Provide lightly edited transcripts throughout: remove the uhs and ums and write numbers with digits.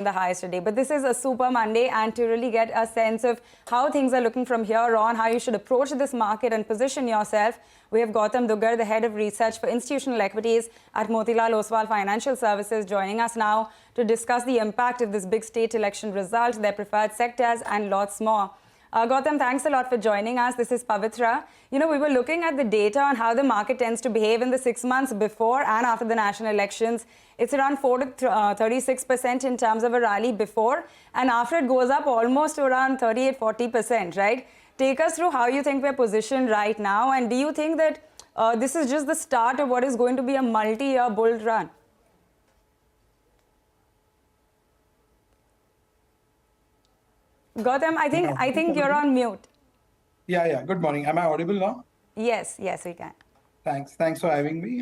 the highs today. But this is a super Monday, and to really get a sense of how things are looking from here on, how you should approach this market and position yourself, we have Gautam, the head of research for institutional equities at Motilal Oswal Financial Services, joining us now to discuss the impact of this big state election result, their preferred sectors, and lots more. Gautam, thanks a lot for joining us. This is Pavithra. We were looking at the data on how the market tends to behave in the 6 months before and after the national elections. It's around 4 to 36% in terms of a rally before, and after it goes up almost to around 38-40%, right? Take us through how you think we're positioned right now, and do you think that this is just the start of what is going to be a multi-year bull run? Gautam, I think you're on mute. Yeah. Good morning. Am I audible now? Yes, we can. Thanks for having me.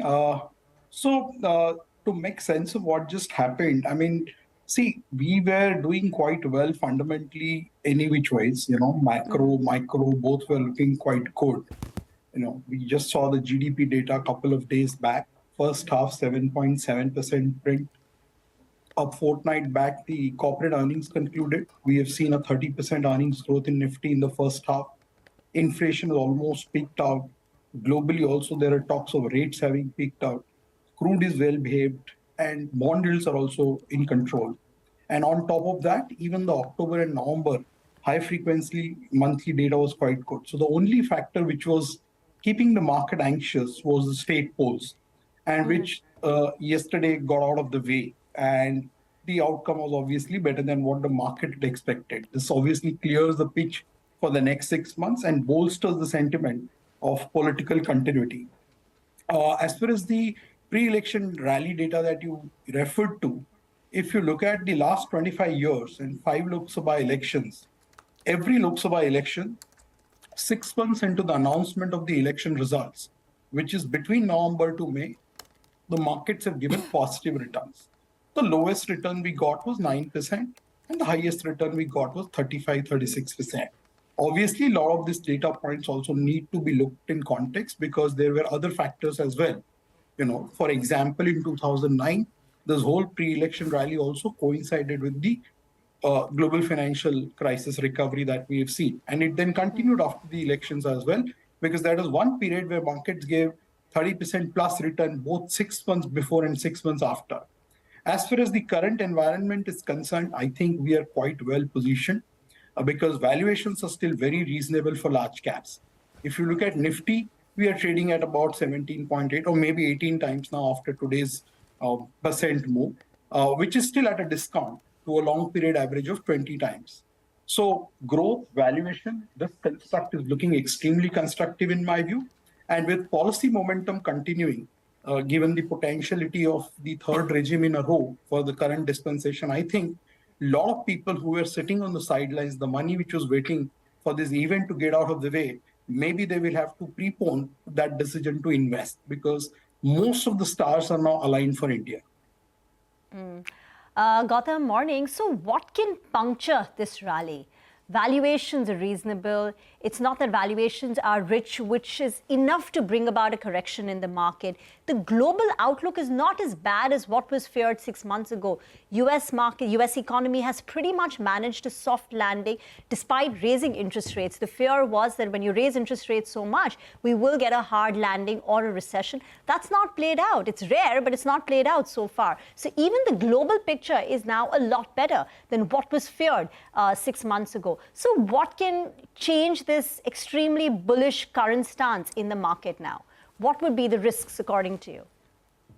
To make sense of what just happened, see, we were doing quite well fundamentally any which ways, macro, micro, both were looking quite good. We just saw the GDP data a couple of days back, first half 7.7% print. A fortnight back, the corporate earnings concluded. We have seen a 30% earnings growth in Nifty in the first half. Inflation has almost peaked out. Globally also, there are talks of rates having peaked out. Crude is well behaved, and bond yields are also in control. And on top of that, even the October and November high frequency monthly data was quite good. So the only factor which was keeping the market anxious was the state polls, and which yesterday got out of the way. And the outcome was obviously better than what the market had expected. This obviously clears the pitch for the next 6 months and bolsters the sentiment of political continuity. As far as the pre-election rally data that you referred to, if you look at the last 25 years and 5 Lok Sabha elections, every Lok Sabha election, 6 months into the announcement of the election results, which is between November to May, the markets have given positive returns. The lowest return we got was 9%, and the highest return we got was 35-36%. Obviously, a lot of these data points also need to be looked in context because there were other factors as well. For example, in 2009, this whole pre-election rally also coincided with the global financial crisis recovery that we have seen. And it then continued after the elections as well, because that is one period where markets gave 30% plus return both 6 months before and 6 months after. As far as the current environment is concerned, I think we are quite well positioned because valuations are still very reasonable for large caps. If you look at Nifty, we are trading at about 17.8 or maybe 18 times now after today's percent move, which is still at a discount to a long period average of 20 times. So growth, valuation, this construct is looking extremely constructive in my view. And with policy momentum continuing, given the potentiality of the third regime in a row for the current dispensation, I think a lot of people who were sitting on the sidelines, the money which was waiting for this event to get out of the way, maybe they will have to prepone that decision to invest because most of the stars are now aligned for India. Gautam, morning. So what can puncture this rally? Valuations are reasonable. It's not that valuations are rich, which is enough to bring about a correction in the market. The global outlook is not as bad as what was feared 6 months ago. US economy has pretty much managed a soft landing despite raising interest rates. The fear was that when you raise interest rates so much, we will get a hard landing or a recession. That's not played out. It's rare, but it's not played out so far. So even the global picture is now a lot better than what was feared 6 months ago. So what can change this extremely bullish current stance in the market now? What would be the risks according to you?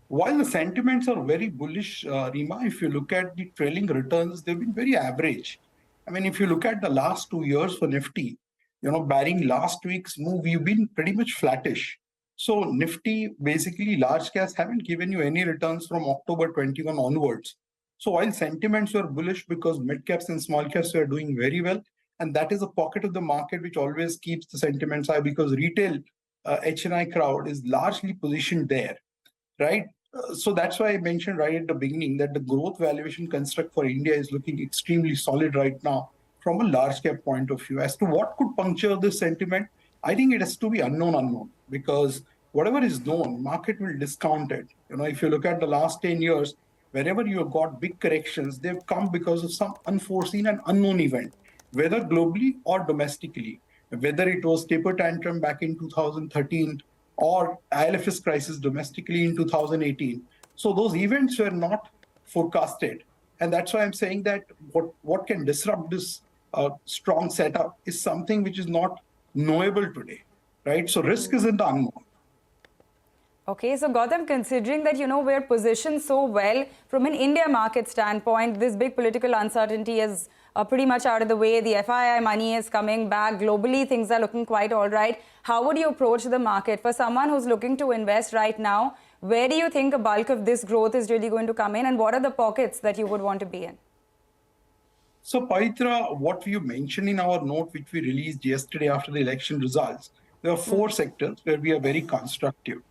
While the sentiments are very bullish, Reema, if you look at the trailing returns, they've been very average. If you look at the last 2 years for Nifty, barring last week's move, we've been pretty much flattish. So Nifty, basically large caps haven't given you any returns from October 21 onwards. So while sentiments were bullish because mid caps and small caps were doing very well, and that is a pocket of the market which always keeps the sentiments high because retail HNI crowd is largely positioned there, right? So that's why I mentioned right at the beginning that the growth valuation construct for India is looking extremely solid right now from a large cap point of view. As to what could puncture this sentiment, I think it has to be unknown because whatever is known, market will discount it. If you look at the last 10 years, wherever you have got big corrections, they've come because of some unforeseen and unknown event, whether globally or domestically, whether it was taper tantrum back in 2013 or ILFS crisis domestically in 2018. So those events were not forecasted. And that's why I'm saying that what can disrupt this strong setup is something which is not knowable today, right? So risk is in the unknown. Okay, so Gautam, considering that, we're positioned so well from an India market standpoint, this big political uncertainty is pretty much out of the way. The FII money is coming back. Globally, things are looking quite all right. How would you approach the market? For someone who's looking to invest right now, where do you think a bulk of this growth is really going to come in, and what are the pockets that you would want to be in? So, Pavithra, what you mentioned in our note, which we released yesterday after the election results, there are four sectors where we are very constructive.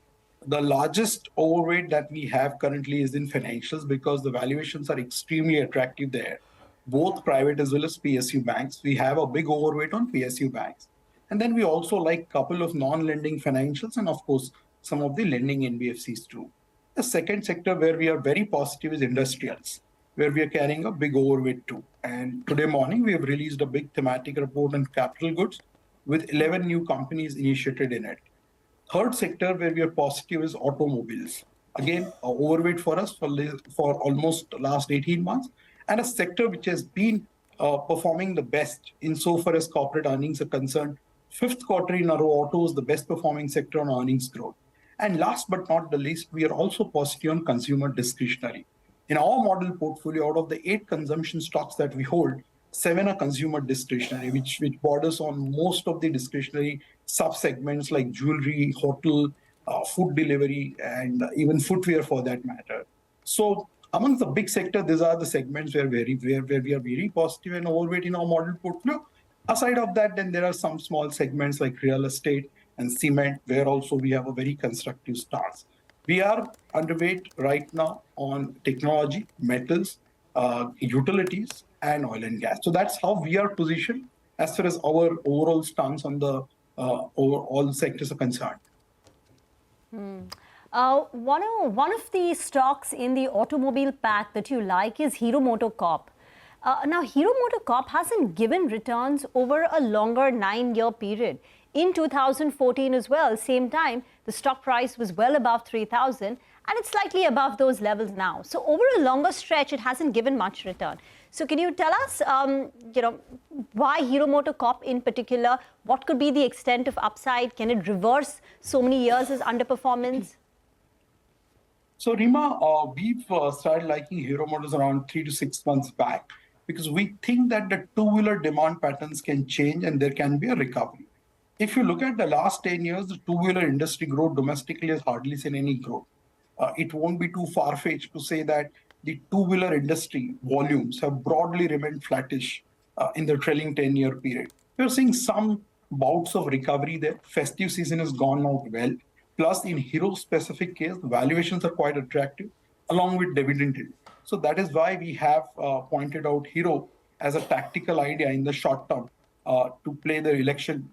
The largest overweight that we have currently is in financials because the valuations are extremely attractive there, both private as well as PSU banks. We have a big overweight on PSU banks. And then we also like a couple of non-lending financials and, of course, some of the lending NBFCs too. The second sector where we are very positive is industrials, where we are carrying a big overweight too. And today morning, we have released a big thematic report on capital goods with 11 new companies initiated in it. Third sector where we are positive is automobiles. Again, overweight for us for almost last 18 months, and a sector which has been performing the best insofar as corporate earnings are concerned. Fifth quarter in a row, auto is the best performing sector on earnings growth. And last but not the least, we are also positive on consumer discretionary. In our model portfolio, out of the 8 consumption stocks that we hold, 7 are consumer discretionary, which borders on most of the discretionary sub-segments like jewelry, hotel, food delivery, and even footwear for that matter. So amongst the big sector, these are the segments where we are very positive and overweight in our model portfolio. Aside of that, then there are some small segments like real estate and cement, where also we have a very constructive stance. We are underweight right now on technology, metals, utilities, and oil and gas. So that's how we are positioned as far as our overall stance on the all sectors are concerned. One of the stocks in the automobile pack that you like is MotoCorp. Now, MotoCorp hasn't given returns over a longer 9-year period. In 2014 as well, same time, the stock price was well above 3,000 and it's slightly above those levels now. So over a longer stretch, it hasn't given much return. So can you tell us, why MotoCorp in particular? What could be the extent of upside? Can it reverse so many years as underperformance? So, Reema, we've started liking Hero Motors around 3 to 6 months back because we think that the two-wheeler demand patterns can change and there can be a recovery. If you look at the last 10 years, the two-wheeler industry growth domestically has hardly seen any growth. It won't be too far-fetched to say that the two-wheeler industry volumes have broadly remained flattish in the trailing 10-year period. We're seeing some bouts of recovery there. Festive season has gone out well. Plus, in Hero's specific case, the valuations are quite attractive, along with dividend yield. So that is why we have pointed out Hero as a tactical idea in the short term to play the election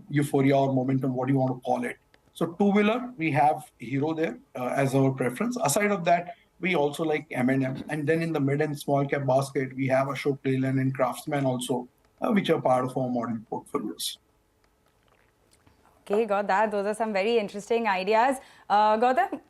euphoria or momentum, what do you want to call it. So two-wheeler, we have Hero there as our preference. Aside of that, we also like M&M. And then in the mid and small cap basket, we have Ashok Leyland and Craftsman also, which are part of our model portfolios. Okay, got that. Those are some very interesting ideas. Gautam,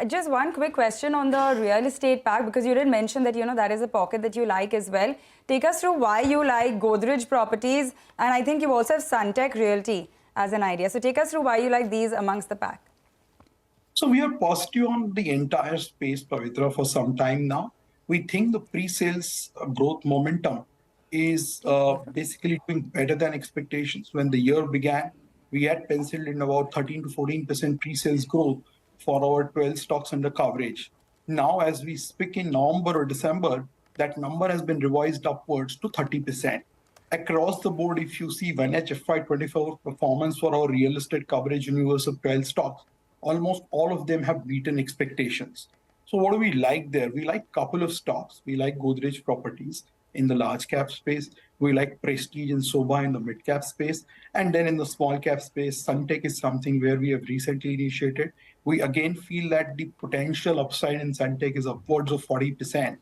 just one quick question on the real estate pack, because you did mention that, that is a pocket that you like as well. Take us through why you like Godrej Properties, and I think you also have Suntec Realty as an idea. So take us through why you like these amongst the pack. So we are positive on the entire space, Pavithra, for some time now. We think the pre-sales growth momentum is basically doing better than expectations. When the year began, we had penciled in about 13 to 14% pre-sales growth for our 12 stocks under coverage. Now, as we speak in November or December, that number has been revised upwards to 30%. Across the board, if you see Vantage FY24 performance for our real estate coverage universe of 12 stocks, almost all of them have beaten expectations. So what do we like there? We like a couple of stocks. We like Godrej Properties. in the large cap space. We like Prestige and Soba in the mid cap space. And then in the small cap space, Suntech is something where we have recently initiated. We again feel that the potential upside in Suntech is upwards of 40%,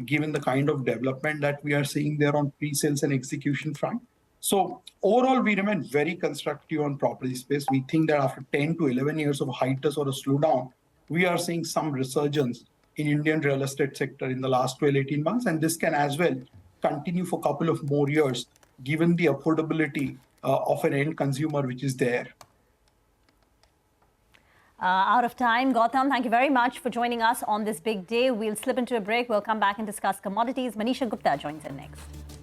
given the kind of development that we are seeing there on pre-sales and execution front. So overall, we remain very constructive on property space. We think that after 10 to 11 years of hiatus or a slowdown, we are seeing some resurgence in Indian real estate sector in the last 12, 18 months. And this can as well continue for a couple of more years, given the affordability of an end consumer which is there. Out of time. Gautam, thank you very much for joining us on this big day. We'll slip into a break. We'll come back and discuss commodities. Manisha Gupta joins in next.